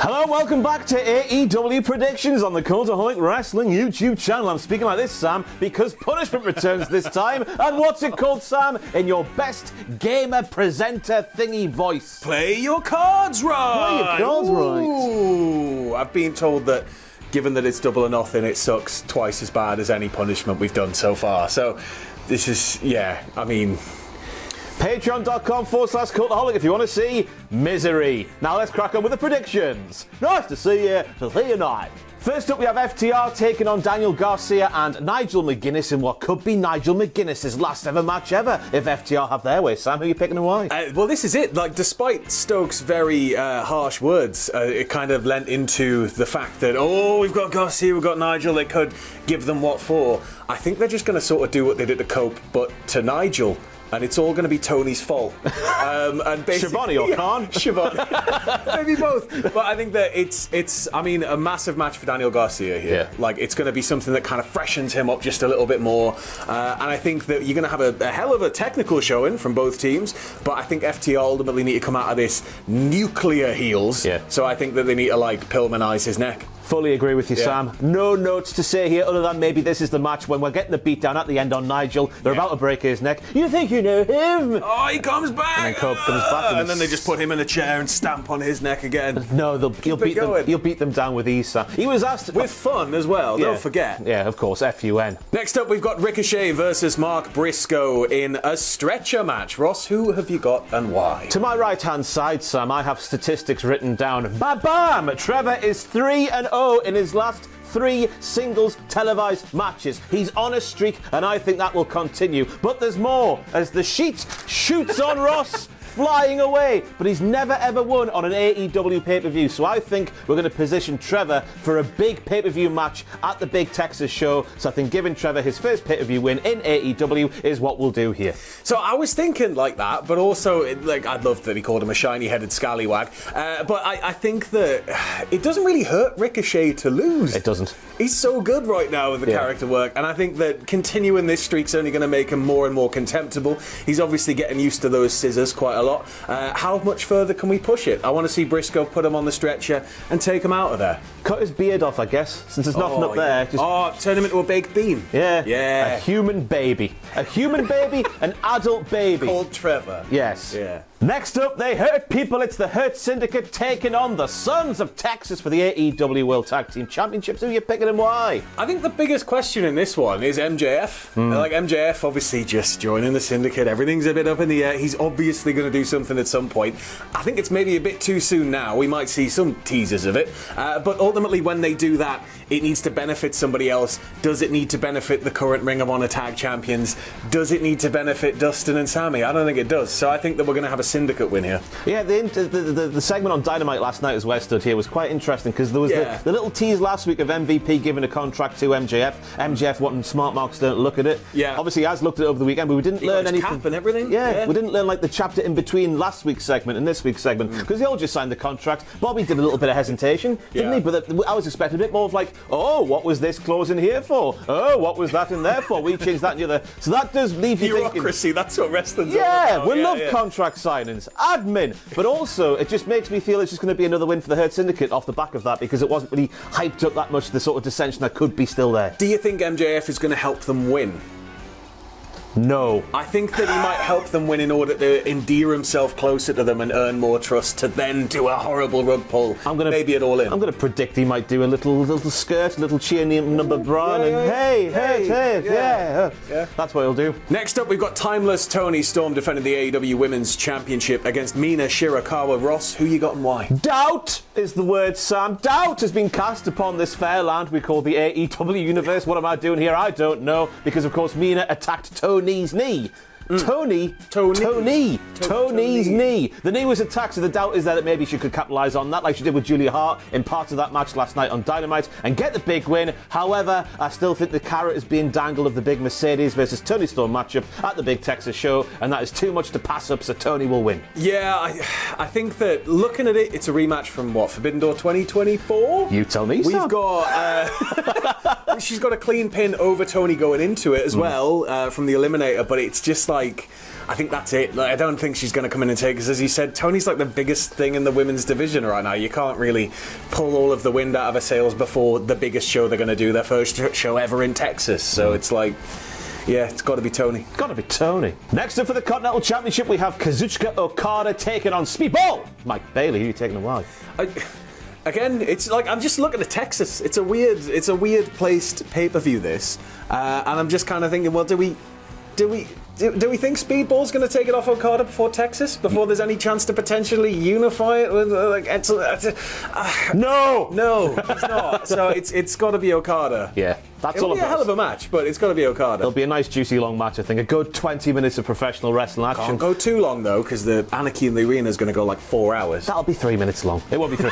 Hello and welcome back to AEW Predictions on the Cultaholic Wrestling YouTube channel. I'm speaking like this, Sam, because punishment returns this time. And what's it called, Sam? In your best gamer presenter thingy voice. Play your cards right. Play your cards right. Ooh, I've been told that given that it's double or nothing, it sucks twice as bad as any punishment we've done so far. So this is, Patreon.com/Cultaholic if you want to see misery. Now let's crack on with the predictions. Nice to see you tonight. First up, we have FTR taking on Daniel Garcia and Nigel McInness in what could be Nigel McInness' last ever match ever if FTR have their way. Sam, who are you picking and why? Well, this is it. Like, despite Stokes' very harsh words, it kind of lent into the fact that, we've got Garcia, we've got Nigel, they could give them what for. I think they're just going to sort of do what they did to Cope, but to Nigel. And it's all going to be Tony's fault. And Schiavone or Khan? Schiavone. Maybe both. But I think that it's a massive match for Daniel Garcia here. Yeah. Like, it's going to be something that kind of freshens him up just a little bit more. And I think that you're going to have a hell of a technical showing from both teams. But I think FTR ultimately need to come out of this nuclear heels. Yeah. So I think that they need to, Pillmanize his neck. Fully agree with you, Yeah. Sam. No notes to say here other than maybe this is the match when we're getting the beatdown at the end on Nigel. They're about to break his neck. You think you know him? Oh, he comes back! And then Cope comes back. And then they just put him in a chair and stamp on his neck again. No, he'll beat them down with ease, Sam. He was asked... With fun as well, don't forget. Yeah, of course, FUN. Next up, we've got Ricochet versus Mark Briscoe in a stretcher match. Ross, who have you got and why? To my right-hand side, Sam, I have statistics written down. Ba-bam! Trevor is 3-0 in his last 3 singles televised matches. He's on a streak, and I think that will continue. But there's more, as the sheet shoots on Ross, flying away. But he's never ever won on an AEW pay-per-view, so I think we're going to position Trevor for a big pay-per-view match at the big Texas show. So I think giving Trevor his first pay-per-view win in AEW is what we'll do here. So I was thinking like that, but also, I'd love that he called him a shiny-headed scallywag. But I think that it doesn't really hurt Ricochet to lose. It doesn't. He's so good right now with the character work, and I think that continuing this streak's only going to make him more and more contemptible. He's obviously getting used to those scissors quite a lot. How much further can we push it? I want to see Briscoe put him on the stretcher and take him out of there. Cut his beard off, I guess, since there's nothing up there. Just... turn him into a baked bean. Yeah. Yeah. A human baby. A human baby, an adult baby. Called Trevor. Yes. Yeah. Next up, they hurt people. It's the Hurt Syndicate taking on the Sons of Texas for the AEW World Tag Team Championships. Who are you picking and why? I think the biggest question in this one is MJF. MJF obviously just joining the Syndicate. Everything's a bit up in the air. He's obviously going to do something at some point. I think it's maybe a bit too soon now. We might see some teasers of it. But ultimately, when they do that, it needs to benefit somebody else. Does it need to benefit the current Ring of Honor Tag Champions? Does it need to benefit Dustin and Sammy? I don't think it does. So I think that we're going to have a Syndicate win here. Yeah, the segment on Dynamite last night as Wes stood here was quite interesting because there was the little tease last week of MVP giving a contract to MJF. MJF wanting smart marks to look at it. Yeah. Obviously, he has looked at it over the weekend, but we didn't learn anything. Cap and everything. Yeah, we didn't learn the chapter in between last week's segment and this week's segment because they all just signed the contract. Bobby did a little bit of hesitation, didn't he? But I was expecting a bit more of what was this clause in here for? Oh, what was that in there for? We changed that and the other. So that does leave you thinking. Bureaucracy, that's what wrestling's all Yeah, about. we love contract signings. Admin. But also, it just makes me feel it's just going to be another win for the Hurt Syndicate off the back of that because it wasn't really hyped up that much, the sort of dissension that could be still there. Do you think MJF is going to help them win? No. I think that he might help them win in order to endear himself closer to them and earn more trust to then do a horrible rug pull. Maybe it all in. I'm going to predict he might do a little skirt, a little cheer number Brian, and hey, that's what he'll do. Next up, we've got Timeless Tony Storm defending the AEW Women's Championship against Mina, Shirakawa. Ross, who you got and why? Doubt is the word, Sam. Doubt has been cast upon this fair land we call the AEW universe. What am I doing here? I don't know, because of course Mina attacked Tony's knee. Tony's knee. The knee was attacked, so the doubt is that maybe she could capitalise on that, like she did with Julia Hart in part of that match last night on Dynamite, and get the big win. However, I still think the carrot is being dangled of the big Mercedes versus Tony Storm matchup at the big Texas show, and that is too much to pass up, so Tony will win. Yeah, I think that looking at it, it's a rematch from Forbidden Door 2024? You tell me, Sam. We've got... she's got a clean pin over Tony going into it as well from the Eliminator, but it's just like... I think that's it. Like, I don't think she's going to come in and take, because as you said, Tony's like the biggest thing in the women's division right now. You can't really pull all of the wind out of her sails before the biggest show they're going to do, their first show ever in Texas. So it's like, yeah, it's got to be Tony. Got to be Tony. Next up for the Continental Championship, we have Kazuchika Okada taking on Speedball Mike Bailey. Who are you taking away? Again, it's like I'm just looking at Texas. It's a weird placed pay-per-view this, and I'm just kind of thinking, well, do we think Speedball's going to take it off Okada before Texas? Before there's any chance to potentially unify it with no, it's not. So it's got to be Okada. Yeah, that's It'll all. Be a hell of a match, but it's got to be Okada. It'll be a nice, juicy, long match. I think a good 20 minutes of professional wrestling action. Can't go too long though, because the Anarchy in the Arena is going to go like 4 hours. That'll be 3 minutes long. It won't be 3.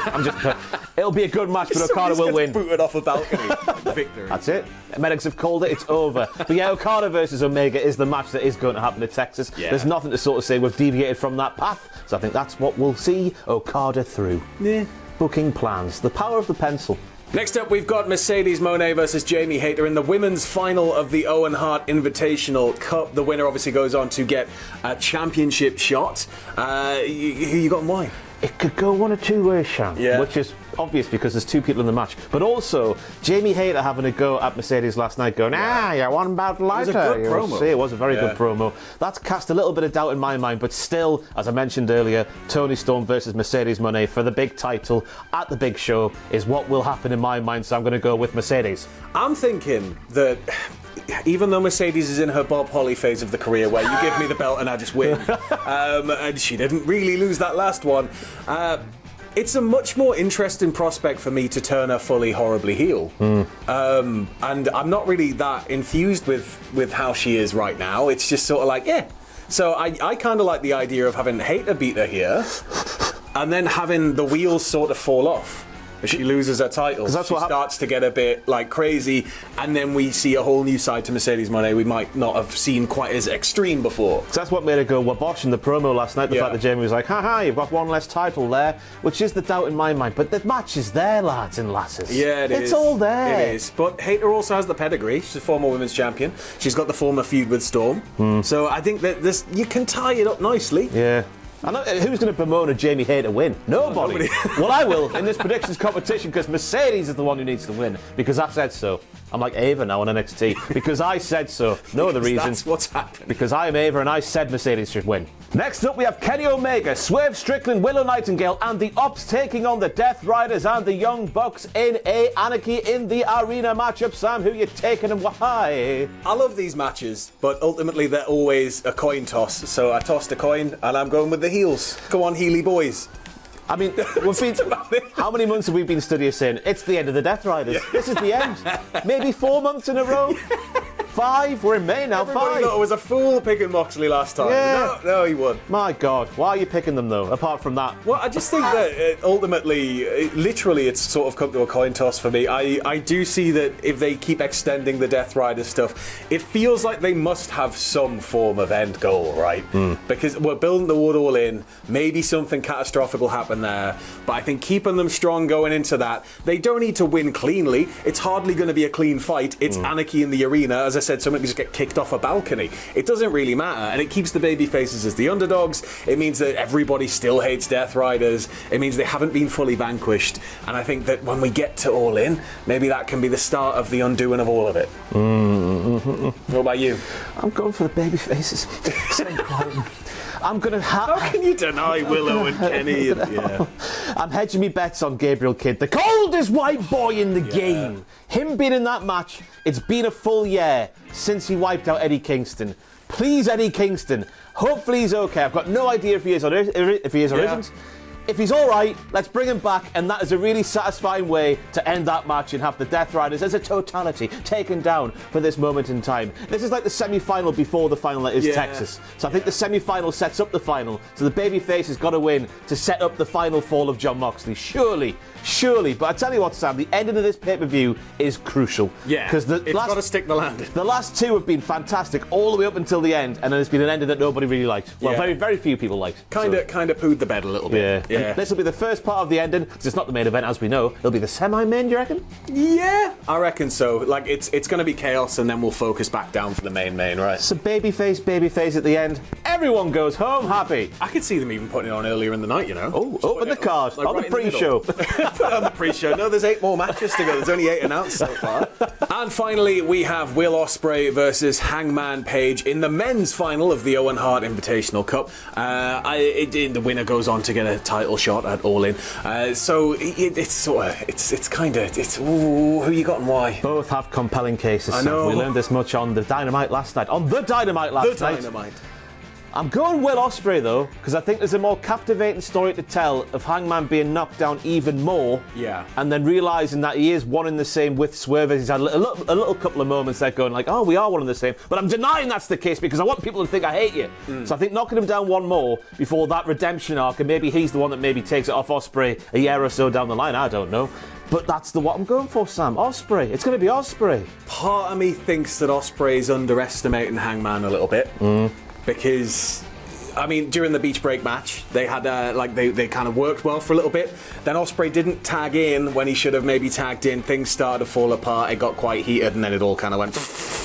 It'll be a good match, but Okada will win. Booted off a balcony. Victory. That's it. Medics have called it. It's over. But yeah, Okada versus Omega is the match that is going to happen at Texas. Yeah. There's nothing to sort of say we've deviated from that path. So I think that's what we'll see Okada through. Yeah. Booking plans. The power of the pencil. Next up, we've got Mercedes Moné versus Jamie Hayter in the women's final of the Owen Hart Invitational Cup. The winner obviously goes on to get a championship shot. Who you got and why? It could go one or two ways, Sean. Yeah. Which is obvious because there's two people in the match. But also, Jamie Hayter having a go at Mercedes last night going, you're one bout lighter. It was a good promo. It was a very good promo. That's cast a little bit of doubt in my mind, but still, as I mentioned earlier, Toni Storm versus Mercedes Moné for the big title at the big show is what will happen in my mind, so I'm going to go with Mercedes. I'm thinking that even though Mercedes is in her Bob Holly phase of the career where you give me the belt and I just win, and she didn't really lose that last one, it's a much more interesting prospect for me to turn her fully horribly heel. And I'm not really that enthused with how she is right now. It's just sort of like, yeah. So I kind of like the idea of having Hayter beat her here and then having the wheels sort of fall off. As she loses her title, she starts to get a bit like crazy, and then we see a whole new side to Mercedes Moné we might not have seen quite as extreme before. So that's what made her go wabosh in the promo last night. The fact that Jamie was like, haha, you've got one less title there, which is the doubt in my mind. But the match is there, lads and lasses. Yeah, it's all there. It is. But Hayter also has the pedigree. She's a former women's champion. She's got the former feud with Storm. So I think that you can tie it up nicely. Yeah. I know, who's going to bemoan a Jamie Hayter win? Nobody. Well, I will in this predictions competition because Mercedes is the one who needs to win because I said so. I'm like Ava now on NXT because I said so. No other reason. That's what's happened. Because I am Ava and I said Mercedes should win. Next up, we have Kenny Omega, Swerve Strickland, Willow Nightingale, and the Ops taking on the Death Riders and the Young Bucks in a Anarchy in the Arena matchup. Sam, who you taking and why? I love these matches, but ultimately they're always a coin toss. So I tossed a coin and I'm going with the heels. Go on, Healy boys. I mean, how many months have we been studying saying it's the end of the Death Riders? Yeah. This is the end. Maybe 4 months in a row. 5. We're in May now. Everybody 5. thought I was a fool picking Moxley last time. Yeah. No, he won. My God, why are you picking them though? Apart from that, well, I just think that ultimately, literally, it's sort of come to a coin toss for me. I do see that if they keep extending the Death Rider stuff, it feels like they must have some form of end goal, right? Because we're building the wood all in. Maybe something catastrophic will happen there, but I think keeping them strong going into that, they don't need to win cleanly. It's hardly going to be a clean fight. It's Anarchy in the Arena. As I said, somebody just get kicked off a balcony. It doesn't really matter, and it keeps the baby faces as the underdogs. It means that everybody still hates Death Riders. It means they haven't been fully vanquished, and I think that when we get to All In, maybe that can be the start of the undoing of all of it. What about you? I'm going for the baby faces. I'm going to How can you deny Willow and Kenny? I'm hedging me bets on Gabriel Kidd, the coldest white boy in the game. Him being in that match, it's been a full year since he wiped out Eddie Kingston. Please, Eddie Kingston. Hopefully he's okay. I've got no idea if he is or isn't. If he's all right, let's bring him back, and that is a really satisfying way to end that match and have the Death Riders as a totality taken down for this moment in time. This is like the semi-final before the final that is Texas. So I think the semi-final sets up the final. So the babyface has got to win to set up the final fall of Jon Moxley. Surely. But I tell you what, Sam, the ending of this pay-per-view is crucial. Yeah, because it's got to stick the landing. The last two have been fantastic all the way up until the end, and then it's been an ending that nobody really liked. Well, very, very few people liked. Kind of pooed the bed a little bit. Yeah. This will be the first part of the ending, because it's not the main event, as we know. It'll be the semi-main, do you reckon? Yeah, I reckon so. Like, it's going to be chaos, and then we'll focus back down for the main, right? So babyface at the end. Everyone goes home happy. I could see them even putting it on earlier in the night, you know. Oh, open the card, like on right the pre-show. Put it on the pre-show. No, there's 8 more matches to go. There's only 8 announced so far. And finally, we have Will Osprey versus Hangman Page in the men's final of the Owen Hart Invitational Cup. The winner goes on to get a title shot at All In. So who you got and why? Both have compelling cases. I know. We learned this much on the Dynamite last night. I'm going Will Osprey though, because I think there's a more captivating story to tell of Hangman being knocked down even more. Yeah. And then realising that he is one and the same with Swerve. He's had a little couple of moments there going like, oh, we are one and the same. But I'm denying that's the case because I want people to think I hate you. So I think knocking him down one more before that redemption arc, and maybe he's the one that maybe takes it off Osprey a year or so down the line, I don't know. But that's what I'm going for, Sam. Osprey. It's going to be Osprey. Part of me thinks that Osprey's underestimating Hangman a little bit. Because, I mean, during the Beach Break match, they had, they kind of worked well for a little bit. Then Osprey didn't tag in when he should have maybe tagged in. Things started to fall apart. It got quite heated, and then it all kind of went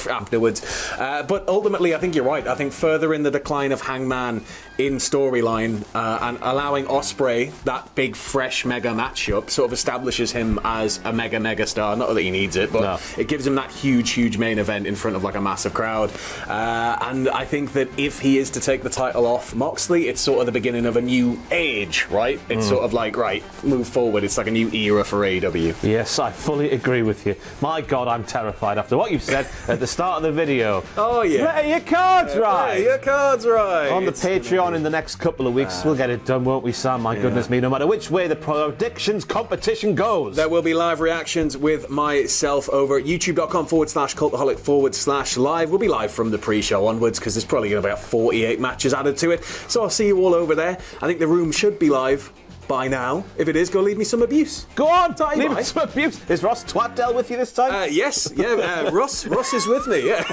afterwards. But ultimately, I think you're right. I think further in the decline of Hangman in storyline and allowing Osprey that big, fresh, mega matchup sort of establishes him as a mega star. Not that he needs it, but it gives him that huge main event in front of like a massive crowd. And I think that if he is to take the title off Moxley, it's sort of the beginning of a new age, right? It's sort of like, right, move forward. It's like a new era for AEW. Yes, I fully agree with you. My God, I'm terrified after what you've said at the start of the video. Oh, yeah. Play your cards right. Play your cards right. On the Patreon in the next couple of weeks, we'll get it done, won't we, Sam? My goodness me, no matter which way the predictions competition goes. There will be live reactions with myself over at youtube.com/cultaholic/live. We'll be live from the pre-show onwards because there's probably going to be about 48 matches added to it. So I'll see you all over there. I think the room should be live by now. If it is, go leave me some abuse. Go on, leave me some abuse. Is Ross Tweddell with you this time? Yes, Ross is with me, yeah.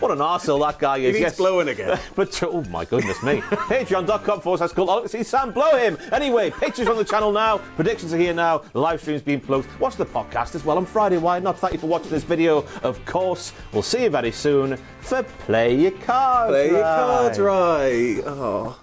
What an arsehole that guy is. He needs blowing again. But, oh my goodness me. Patreon.com/cultaholic. See Sam blow him. Anyway, pictures on the channel now. Predictions are here now. The live stream's been plugged. Watch the podcast as well on Friday. Why not? Thank you for watching this video, of course. We'll see you very soon for Play Your Cards Right. Play Your Cards Right. Oh.